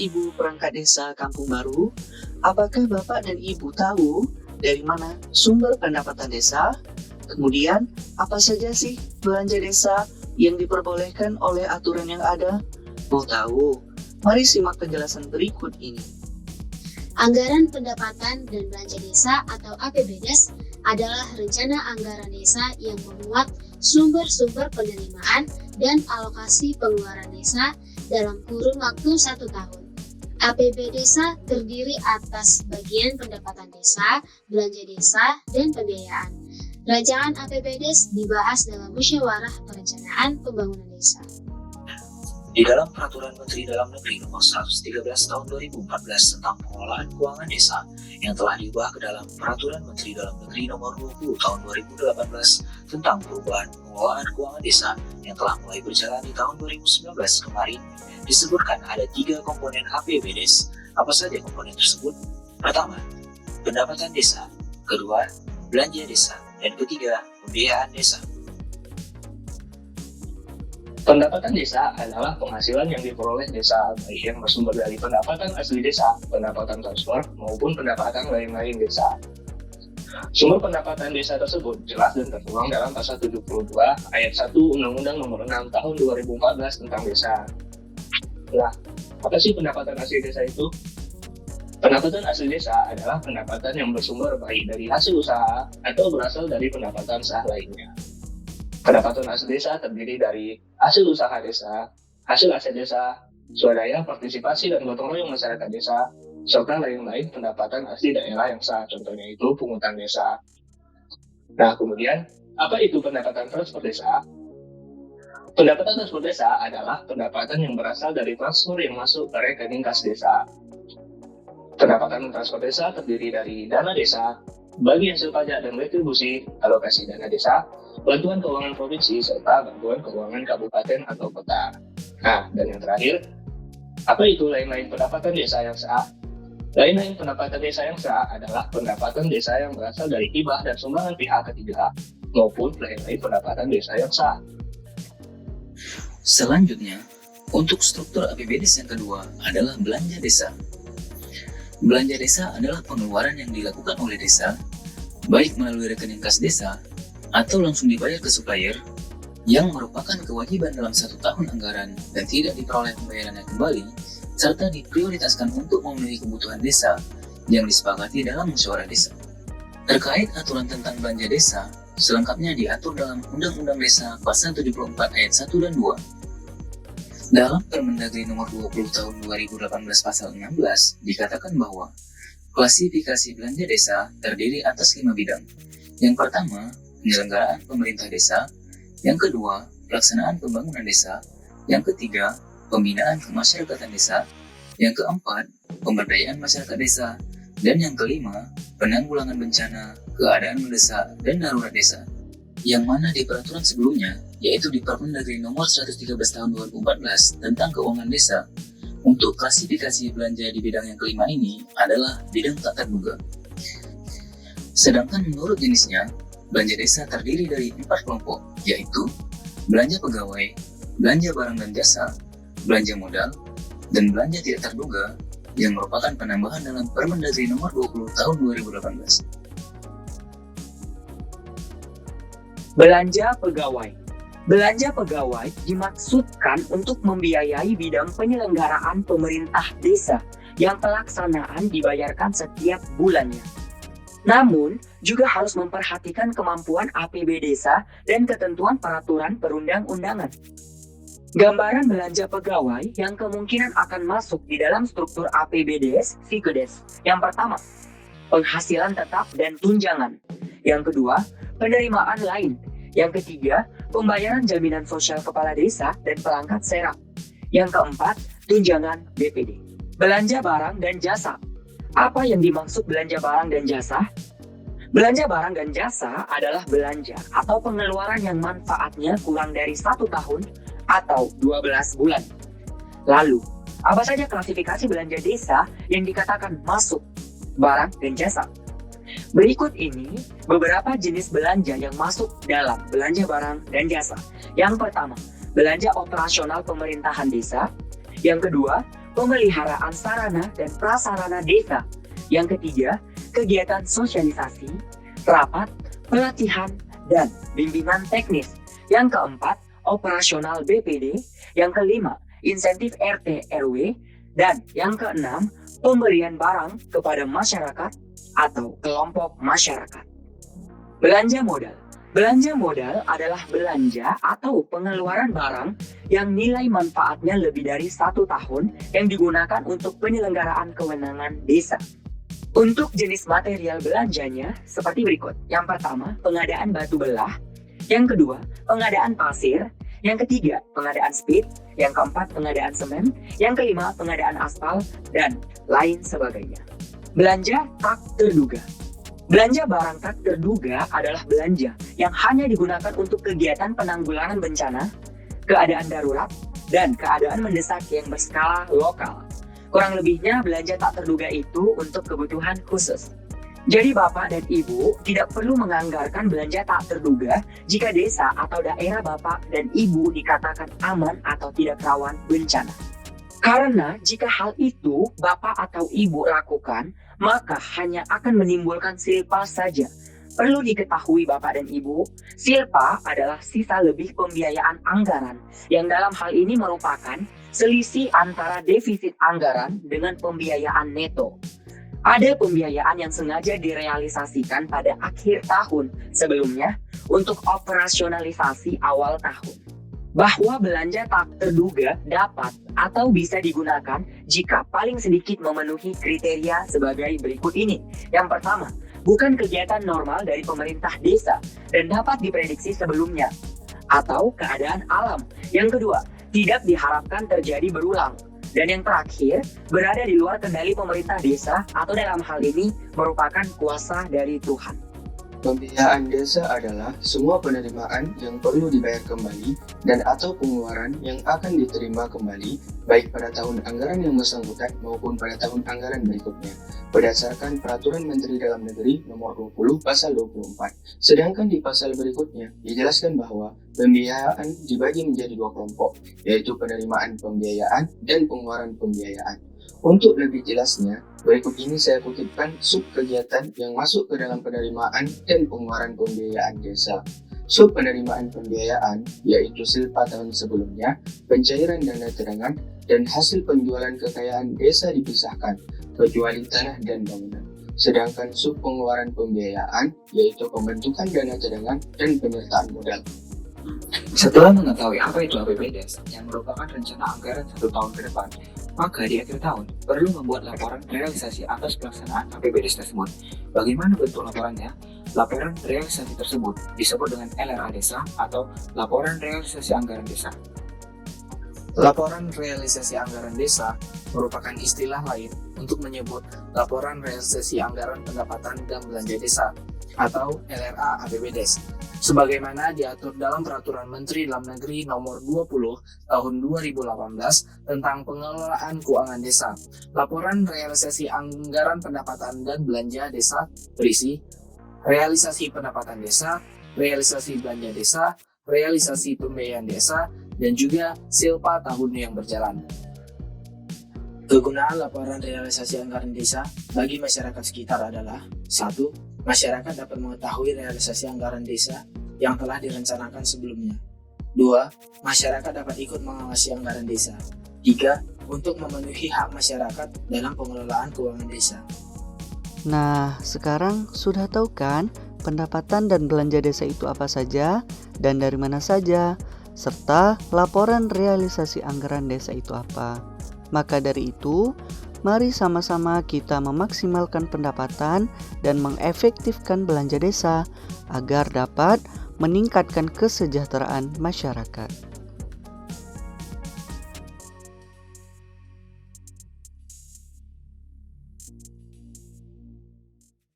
Ibu perangkat desa Kampung Baru, apakah Bapak dan Ibu tahu dari mana sumber pendapatan desa? Kemudian, apa saja sih belanja desa yang diperbolehkan oleh aturan yang ada? Mau tahu? Mari simak penjelasan berikut ini. Anggaran pendapatan dan belanja desa atau APBDes adalah rencana anggaran desa yang memuat sumber-sumber penerimaan dan alokasi pengeluaran desa dalam kurun waktu 1 tahun. APB desa terdiri atas bagian pendapatan desa, belanja desa, dan pembiayaan. Rancangan APBDes dibahas dalam Musyawarah Perencanaan Pembangunan Desa. Di dalam Peraturan Menteri Dalam Negeri Nomor 113 Tahun 2014 tentang Pengelolaan Keuangan Desa yang telah diubah ke dalam Peraturan Menteri Dalam Negeri Nomor 20 Tahun 2018 tentang perubahan pengelolaan keuangan desa yang telah mulai berjalan di tahun 2019 kemarin, disebutkan ada 3 komponen APBDes. Apa saja komponen tersebut? Pertama, pendapatan desa. Kedua, belanja desa. Dan ketiga, pembiayaan desa. Pendapatan desa adalah penghasilan yang diperoleh desa, baik yang bersumber dari pendapatan asli desa, pendapatan transfer, maupun pendapatan lain-lain desa. Sumber pendapatan desa tersebut jelas dan tertuang dalam Pasal 72 Ayat 1 Undang-Undang Nomor 6 Tahun 2014 tentang Desa. Nah, apa sih pendapatan asli desa itu? Pendapatan asli desa adalah pendapatan yang bersumber baik dari hasil usaha atau berasal dari pendapatan sah lainnya. Pendapatan asli desa terdiri dari hasil usaha desa, hasil aset desa, swadaya, partisipasi, dan gotong royong masyarakat desa, serta lain-lain pendapatan asli daerah yang sah, contohnya itu pungutan desa. Nah, kemudian, apa itu pendapatan transfer desa? Pendapatan transfer desa adalah pendapatan yang berasal dari transfer yang masuk ke rekening kas desa. Pendapatan transfer desa terdiri dari dana desa, bagi hasil pajak dan retribusi, alokasi dana desa, bantuan keuangan provinsi, serta bantuan keuangan kabupaten atau kota. Nah, dan yang terakhir, apa itu lain-lain pendapatan desa yang sah? Lain-lain pendapatan desa yang sah adalah pendapatan desa yang berasal dari hibah dan sumbangan pihak ketiga, maupun lain-lain pendapatan desa yang sah. Selanjutnya, untuk struktur APBDes yang kedua adalah belanja desa. Belanja desa adalah pengeluaran yang dilakukan oleh desa, baik melalui rekening kas desa atau langsung dibayar ke supplier, yang merupakan kewajiban dalam 1 tahun anggaran dan tidak diperoleh pembayarannya kembali, serta diprioritaskan untuk memenuhi kebutuhan desa yang disepakati dalam musyawarah desa. Terkait aturan tentang belanja desa, selengkapnya diatur dalam Undang-Undang Desa Pasal 74 Ayat 1 dan 2. Dalam Permendagri Nomor 20 Tahun 2018 Pasal 16 dikatakan bahwa klasifikasi belanja desa terdiri atas 5 bidang. Yang pertama, penyelenggaraan pemerintah desa. Yang kedua, pelaksanaan pembangunan desa. Yang ketiga, pembinaan kemasyarakatan desa. Yang keempat, pemberdayaan masyarakat desa. Dan yang kelima, penanggulangan bencana, keadaan mendesak, dan darurat desa. Yang mana di peraturan sebelumnya, yaitu di Permendagri Nomor 113 Tahun 2014 tentang keuangan desa, untuk klasifikasi belanja di bidang yang kelima ini adalah bidang tak terduga. Sedangkan menurut jenisnya, belanja desa terdiri dari 4 kelompok, yaitu belanja pegawai, belanja barang dan jasa, belanja modal, dan belanja tidak terduga yang merupakan penambahan dalam Permendagri Nomor 20 Tahun 2018. Belanja pegawai. Belanja pegawai dimaksudkan untuk membiayai bidang penyelenggaraan pemerintah desa yang pelaksanaan dibayarkan setiap bulannya. Namun, juga harus memperhatikan kemampuan APB desa dan ketentuan peraturan perundang-undangan. Gambaran belanja pegawai yang kemungkinan akan masuk di dalam struktur APBDes, Fikedes. Yang pertama, penghasilan tetap dan tunjangan. Yang kedua, penerimaan lain. Yang ketiga, pembayaran jaminan sosial kepala desa dan pelangkat serap. Yang keempat, tunjangan BPD. Belanja barang dan jasa. Apa yang dimaksud belanja barang dan jasa? Belanja barang dan jasa adalah belanja atau pengeluaran yang manfaatnya kurang dari 1 tahun atau 12 bulan. Lalu, apa saja klasifikasi belanja desa yang dikatakan masuk barang dan jasa? Berikut ini beberapa jenis belanja yang masuk dalam belanja barang dan jasa. Yang pertama, belanja operasional pemerintahan desa. Yang kedua, pemeliharaan sarana dan prasarana desa. Yang ketiga, kegiatan sosialisasi, rapat, pelatihan, dan bimbingan teknis. Yang keempat, operasional BPD. Yang kelima, insentif RT RW. Dan yang keenam, pemberian barang kepada masyarakat atau kelompok masyarakat. Belanja modal. Belanja modal adalah belanja atau pengeluaran barang yang nilai manfaatnya lebih dari 1 tahun yang digunakan untuk penyelenggaraan kewenangan desa. Untuk jenis material belanjanya seperti berikut. Yang pertama, pengadaan batu belah. Yang kedua, pengadaan pasir. Yang ketiga, pengadaan speed. Yang keempat, pengadaan semen. Yang kelima, pengadaan aspal, dan lain sebagainya. Belanja tak terduga. Belanja barang tak terduga adalah belanja yang hanya digunakan untuk kegiatan penanggulangan bencana, keadaan darurat, dan keadaan mendesak yang berskala lokal. Kurang lebihnya, belanja tak terduga itu untuk kebutuhan khusus. Jadi Bapak dan Ibu tidak perlu menganggarkan belanja tak terduga jika desa atau daerah Bapak dan Ibu dikatakan aman atau tidak rawan bencana. Karena jika hal itu Bapak atau Ibu lakukan, maka hanya akan menimbulkan silpa saja. Perlu diketahui Bapak dan Ibu, silpa adalah sisa lebih pembiayaan anggaran yang dalam hal ini merupakan selisih antara defisit anggaran dengan pembiayaan neto. Ada pembiayaan yang sengaja direalisasikan pada akhir tahun sebelumnya untuk operasionalisasi awal tahun. Bahwa belanja tak terduga dapat atau bisa digunakan jika paling sedikit memenuhi kriteria sebagai berikut ini. Yang pertama, bukan kegiatan normal dari pemerintah desa dan dapat diprediksi sebelumnya, atau keadaan alam. Yang kedua, tidak diharapkan terjadi berulang. Dan yang terakhir, berada di luar kendali pemerintah desa atau dalam hal ini merupakan kuasa dari Tuhan. Pembiayaan desa adalah semua penerimaan yang perlu dibayar kembali dan atau pengeluaran yang akan diterima kembali baik pada tahun anggaran yang bersangkutan maupun pada tahun anggaran berikutnya berdasarkan Peraturan Menteri Dalam Negeri Nomor 20 Pasal 24. Sedangkan di pasal berikutnya dijelaskan bahwa pembiayaan dibagi menjadi 2 kelompok, yaitu penerimaan pembiayaan dan pengeluaran pembiayaan. Untuk lebih jelasnya, berikut ini saya kutipkan sub kegiatan yang masuk ke dalam penerimaan dan pengeluaran pembiayaan desa. Sub penerimaan pembiayaan yaitu silpa tahun sebelumnya, pencairan dana cadangan, dan hasil penjualan kekayaan desa dipisahkan, kecuali tanah dan bangunan. Sedangkan sub pengeluaran pembiayaan yaitu pembentukan dana cadangan dan penyertaan modal. Setelah mengetahui apa itu APBDes yang merupakan rencana anggaran 1 tahun ke depan, maka di akhir tahun perlu membuat laporan realisasi atas pelaksanaan APBDes tersebut. Bagaimana bentuk laporannya? Laporan realisasi tersebut disebut dengan LRA desa atau laporan realisasi anggaran desa. Laporan realisasi anggaran desa merupakan istilah lain untuk menyebut laporan realisasi anggaran pendapatan dan belanja desa atau LRA APBDes, sebagaimana diatur dalam Peraturan Menteri Dalam Negeri Nomor 20 Tahun 2018 tentang pengelolaan keuangan desa. Laporan realisasi anggaran pendapatan dan belanja desa berisi realisasi pendapatan desa, realisasi belanja desa, realisasi pembiayaan desa, dan juga silpa tahun yang berjalan. Kegunaan laporan realisasi anggaran desa bagi masyarakat sekitar adalah 1. Masyarakat dapat mengetahui realisasi anggaran desa yang telah direncanakan sebelumnya. 2. Masyarakat dapat ikut mengawasi anggaran desa. 3. Untuk memenuhi hak masyarakat dalam pengelolaan keuangan desa. Nah, sekarang sudah tahu kan pendapatan dan belanja desa itu apa saja dan dari mana saja, serta laporan realisasi anggaran desa itu apa. Maka dari itu, mari sama-sama kita memaksimalkan pendapatan dan mengefektifkan belanja desa agar dapat meningkatkan kesejahteraan masyarakat.